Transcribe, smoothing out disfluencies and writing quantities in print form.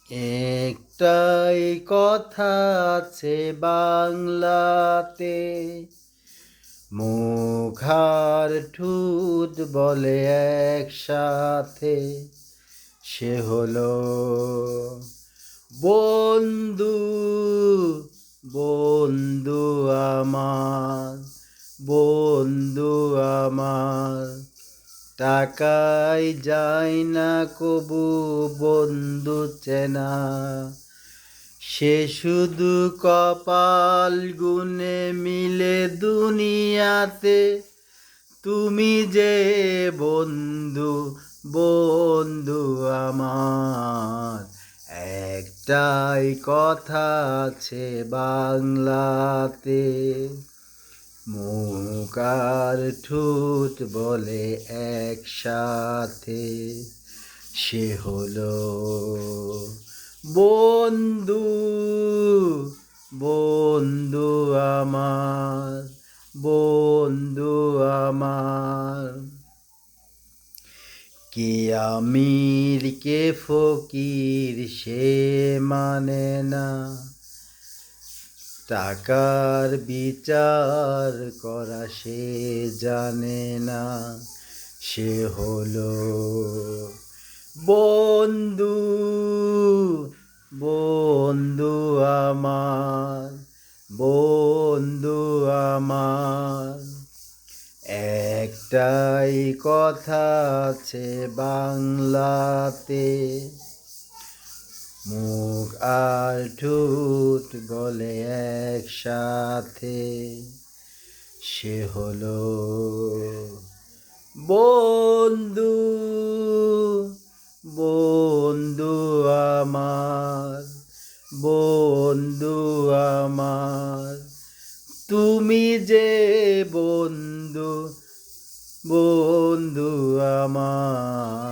একটাই কথা আছে বাংলাতে, মুখ আর ঠোঁট বলে একসাথে, সে হলো বন্ধু। বন্ধু আমার, বন্ধু আমার, টাকায় যায় না কবু বন্ধু চেনা। সে শুধু কপাল গুনে মিলে দুনিয়াতে, তুমি যে বন্ধু, বন্ধু আমার। একটাই কথা আছে বাংলাতে, মুখ আর ঠোঁট বলে একসাথে, সে হলো বন্ধু। বন্ধু আমার, বন্ধু আমার। কে আমির কে ফকির সে মানে না, টাকার বিচার করা সে জানে না। সে হলো বন্ধু। বন্ধু আমার, বন্ধু আমার। একটাই কথা আছে বাংলাতে, মুখ আর ঠোঁট বলে একসাথে, সে হলো বন্ধু। বন্ধু আমার, বন্ধু আমার, তুমি যে বন্ধু, বন্ধু আমার।